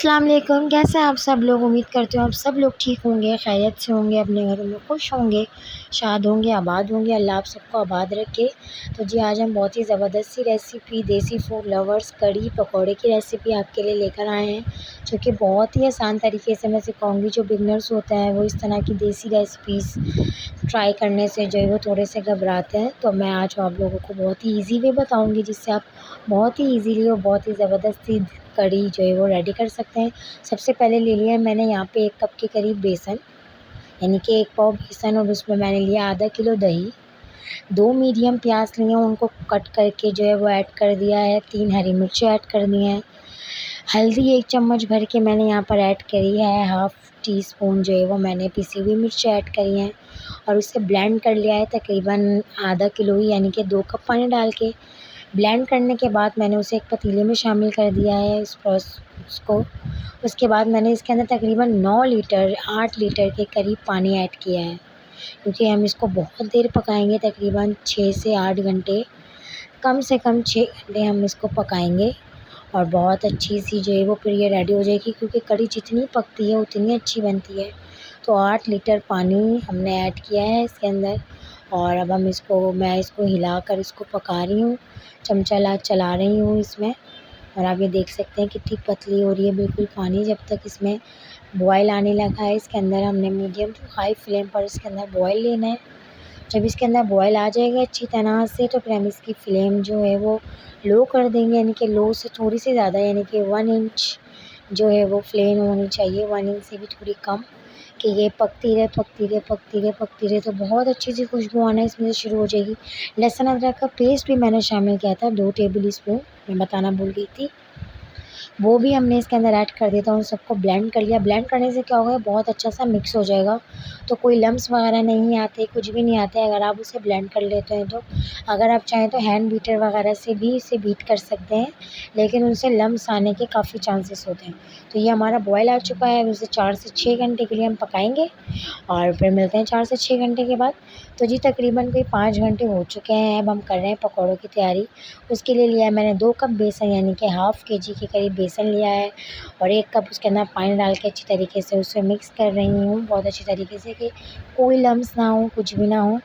अस्सलाम वालेकुम। कैसे हैं आप सब लोग? उम्मीद करती हूँ आप सब लोग ठीक होंगे, खैरियत से होंगे, अपने घरों में खुश होंगे, शाद होंगे, आबाद होंगे। अल्लाह आप सबको आबाद रखे। तो जी आज हम बहुत ही ज़बरदस्त सी रेसिपी, देसी फूड लवर्स कढ़ी पकौड़े की रेसिपी आपके लिए लेकर आए हैं, जो कि बहुत ही आसान तरीके से मैं सिखाऊंगी। जो बिगनर्स होते हैं वो इस तरह की देसी रेसिपीज़ ट्राई करने से जो है वो थोड़े से घबराते हैं। तो मैं आज आप लोगों को बहुत ही ईज़ी वे बताऊँगी, जिससे आप बहुत ही ईज़िली और बहुत ही ज़बरदस्त सी कढ़ी जो है वो रेडी कर सकते हैं। सबसे पहले ले लिया है मैंने यहाँ पे 1 कप के करीब बेसन, यानी कि 1 पाव बेसन, और उसमें मैंने लिया आधा किलो दही। 2 मीडियम प्याज लिए हैं, उनको कट करके जो है वो ऐड कर दिया है। 3 हरी मिर्ची ऐड कर दी हैं। हल्दी 1 चम्मच भर के मैंने यहाँ पर ऐड करी है। हाफ़ टी स्पून जो है वो मैंने पिसी हुई मिर्च ऐड करी हैं और उसे ब्लेंड कर लिया है तकरीबन आधा किलो ही, यानी कि 2 कप पानी डाल के। ब्लेंड करने के बाद मैंने उसे एक पतीले में शामिल कर दिया है उसको। उसके बाद मैंने इसके अंदर तकरीबन 9 लीटर 8 लीटर के करीब पानी ऐड किया है, क्योंकि हम इसको बहुत देर पकाएंगे, तकरीबन 6 से 8 घंटे, कम से कम 6 घंटे हम इसको पकाएंगे। और बहुत अच्छी सी जो है वो फिर ये रेडी हो जाएगी, क्योंकि कढ़ी जितनी पकती है उतनी अच्छी बनती है। तो 8 लीटर पानी हमने ऐड किया है इसके अंदर, और अब मैं इसको हिलाकर इसको पका रही हूँ, चमचा चला रही हूँ इसमें। और आप ये देख सकते हैं कितनी पतली हो रही है बिल्कुल पानी। जब तक इसमें बॉयल आने लगा है, इसके अंदर हमने मीडियम टू हाई फ्लेम पर इसके अंदर बॉयल लेना है। जब इसके अंदर बॉयल आ जाएगा अच्छी तरह से, तो फिर हम इसकी फ्लेम जो है वो लो कर देंगे, यानी कि लो से थोड़ी सी ज़्यादा, यानी कि 1 इंच जो है वो फ्लेम होनी चाहिए, 1 इंच से भी थोड़ी कम, कि ये पकती रहे पकती रहे पकती रहे पकती रहे। तो बहुत अच्छी सी खुशबू आना इसमें से शुरू हो जाएगी। लहसुन अदरक का पेस्ट भी मैंने शामिल किया था, 2 टेबल स्पून, मैं बताना भूल गई थी, वो भी हमने इसके अंदर ऐड कर दिया था। उन सबको ब्लेंड कर लिया। ब्लेंड करने से क्या होगा, बहुत अच्छा सा मिक्स हो जाएगा, तो कोई लम्स वगैरह नहीं आते, कुछ भी नहीं आते अगर आप उसे ब्लेंड कर लेते हैं तो। अगर आप चाहें तो हैंड बीटर वगैरह से भी इसे बीट कर सकते हैं, लेकिन उनसे लम्स आने के काफ़ी चांसेस होते हैं। तो ये हमारा बॉयल आ चुका है, अब इसे 4 से 6 घंटे के लिए हम पकाएंगे और फिर मिलते हैं 4 से 6 घंटे के बाद। तो जी तकरीबन कोई 5 घंटे हो चुके हैं। अब हम कर रहे हैं पकौड़ों की तैयारी। उसके लिए लिया है मैंने 2 कप बेसन, यानी कि हाफ़ केजी के करीब बेसन लिया है, और 1 कप उसके अंदर पानी डाल के अच्छी तरीके से उसे मिक्स कर रही हूँ, बहुत अच्छी तरीके से, कि कोई लम्स ना हो, कुछ भी ना हो।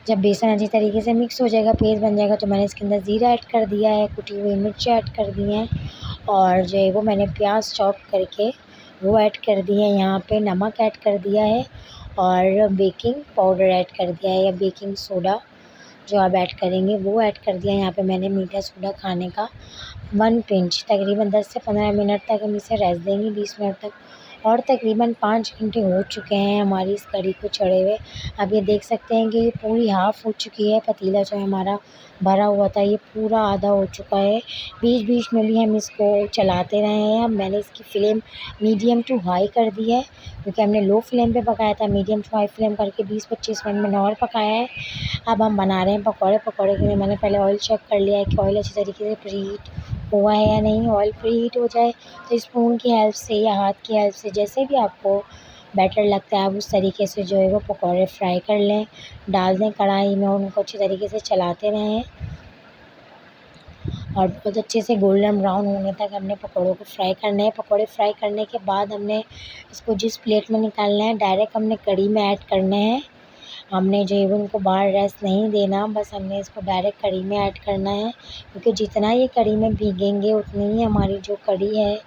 जब बेसन अच्छी तरीके से मिक्स हो जाएगा, पेस्ट बन जाएगा, तो मैंने इसके अंदर ज़ीरा ऐड कर दिया है, कुटी हुई मिर्च ऐड कर दी हैं, और जो है वो मैंने प्याज चॉप करके वो ऐड कर दी है। यहाँ पे नमक ऐड कर दिया है, और बेकिंग पाउडर ऐड कर दिया है, या बेकिंग सोडा जो आप ऐड करेंगे वो ऐड कर दिया है। यहाँ पे मैंने मीठा सोडा खाने का 1 पिंच, तकरीबन 10 से 15 मिनट तक हम इसे रेस्ट देंगे, 20 मिनट तक। और तकरीबन 5 घंटे हो चुके हैं हमारी इस कढ़ी को चढ़े हुए। अब ये देख सकते हैं कि ये पूरी हाफ़ हो चुकी है। पतीला जो हमारा भरा हुआ था ये पूरा आधा हो चुका है। बीच बीच में भी हम इसको चलाते रहे हैं। अब मैंने इसकी फ्लेम मीडियम टू हाई कर दी है, क्योंकि हमने लो फ्लेम पे पकाया था। मीडियम टू हाई फ्लेम करके 20-25 मिनट मैंने और पकाया है। अब हम बना रहे हैं पकौड़े। पकौड़े के लिए मैंने पहले ऑयल चेक कर लिया है कि ऑयल अच्छी तरीके से प्रीहीट हुआ है या नहीं। ऑयल प्रीहीट हो जाए तो स्पून की हेल्प से या हाथ की हेल्प से, जैसे भी आपको बेटर लगता है, आप उस तरीके से जो है वो पकौड़े फ्राई कर लें, डाल दें कढ़ाई में, और उनको अच्छी तरीके से चलाते रहें, और बहुत अच्छे से गोल्डन ब्राउन होने तक हमने पकौड़ों को फ्राई करना है। पकौड़े फ्राई करने के बाद हमने इसको जिस प्लेट में निकालना है, डायरेक्ट हमने कढ़ी में ऐड करने हैं। हमने जो है वो उनको बाहर रेस्ट नहीं देना, बस हमने इसको डायरेक्ट कढ़ी में ऐड करना है, क्योंकि जितना ये कढ़ी में भीगेंगे उतनी ही हमारी जो कढ़ी है,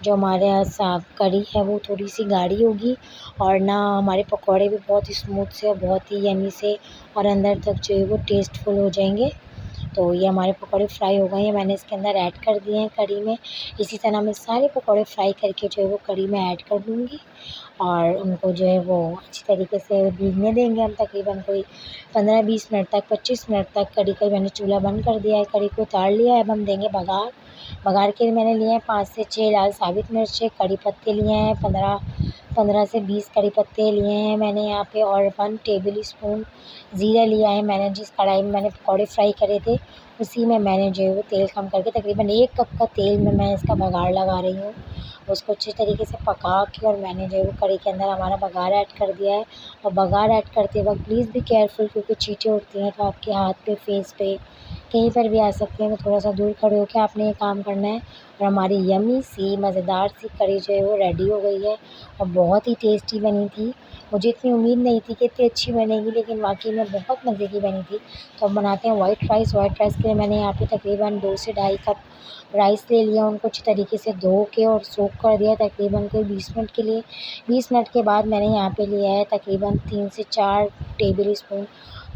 जो हमारे यहाँ साफ कढ़ी है, वो थोड़ी सी गाढ़ी होगी, और ना हमारे पकौड़े भी बहुत ही स्मूथ से और बहुत ही यमी से और अंदर तक जो है वो टेस्टफुल हो जाएंगे। तो ये हमारे पकौड़े फ्राई हो गए हैं, मैंने इसके अंदर ऐड कर दिए हैं कढ़ी में। इसी तरह मैं सारे पकौड़े फ्राई करके जो है वो कढ़ी में ऐड कर दूँगी, और उनको जो है वो अच्छी तरीके से भीगने देंगे हम, तकरीबन कोई 15-20 मिनट तक, 25 मिनट तक। कढ़ी का मैंने चूल्हा बंद कर दिया है, कढ़ी को उतार लिया है। अब हम देंगे बघार। बघार के लिए मैंने लिए हैं 5 से 6 लाल साबित मिर्चें, कड़ी पत्ते लिए हैं 15 से 20 कड़ी पत्ते लिए हैं मैंने यहाँ पे, और 1 टेबल स्पून ज़ीरा लिया है मैंने। जिस कढ़ाई में मैंने पकौड़े फ्राई करे थे, उसी में मैंने जो है वो तेल कम करके तकरीबन 1 कप का तेल में मैं इसका बघार लगा रही हूँ। उसको अच्छी तरीके से पका के, और मैंने जो है वो कढ़ी के अंदर हमारा बघार ऐड कर दिया है। और बघार ऐड करते वक्त प्लीज़ बी केयरफुल, क्योंकि चींटियाँ उड़ती हैं, तो आपके हाथ पे, फेस पे, कहीं पर भी आ सकती हैं। तो थोड़ा सा दूर खड़े होकर आपने ये काम करना है। और हमारी यम्मी सी मज़ेदार सी कढ़ी जो है वो रेडी हो गई है और बहुत ही टेस्टी बनी थी। मुझे इतनी उम्मीद नहीं थी कि इतनी अच्छी बनेगी, लेकिन वाक़ई में बहुत मज़े की बनी थी। तो हम बनाते हैं वाइट राइस। वाइट राइस के लिए मैंने यहाँ पे तकरीबन 2 से ढाई कप राइस ले लिया, उनको अच्छी तरीके से धो के और सोक कर दिया तकरीबन कोई 20 मिनट के लिए। 20 मिनट के बाद मैंने यहाँ पे लिया है तकरीबन 3 से 4 टेबल स्पून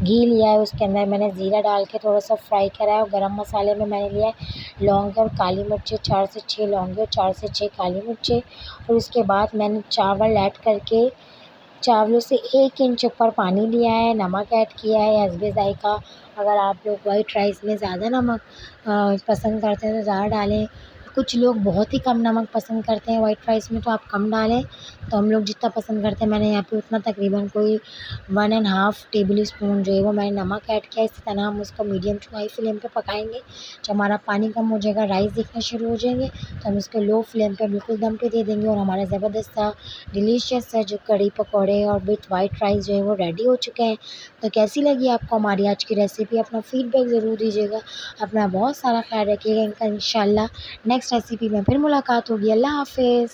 घी लिया है। उसके अंदर मैंने ज़ीरा डाल के थोड़ा-सा फ्राई करा है और गरम मसाले में मैंने लिया है लौंग और काली मिर्चें, 4 से 6 लौंगे और 4 से 6 काली मिर्चें। और उसके बाद मैंने चावल ऐड करके चावलों से 1 इंच ऊपर पानी लिया है, नमक ऐड किया है हस्बे ज़ायक़ा। अगर आप लोग वाइट राइस में ज़्यादा नमक पसंद करते हैं तो ज़्यादा डालें। कुछ लोग बहुत ही कम नमक पसंद करते हैं वाइट राइस में, तो आप कम डालें। तो हम लोग जितना पसंद करते हैं, मैंने यहाँ पे उतना तकरीबन कोई 1 एंड हाफ़ टेबल स्पून जो है वो मैंने नमक ऐड किया। इसी तरह हम उसको मीडियम टू हाई फ्लेम पे पकाएँगे। जब हमारा पानी कम हो जाएगा, राइस दिखने शुरू हो जाएंगे, तो हम इसको लो फ्लेम पे बिल्कुल दम पे दे देंगे और हमारा ज़बरदस्त सा डिलीशियस सा जो कढ़ी पकौड़े और विथ वाइट राइस जो है वो रेडी हो चुके हैं। तो कैसी लगी आपको हमारी आज की रेसिपी? अपना फ़ीडबैक ज़रूर दीजिएगा। अपना बहुत सारा ख़्याल रखिएगा। इंशाल्लाह नेक्स्ट रेसिपी में फिर मुलाकात होगी। अल्लाह हाफ़िज़।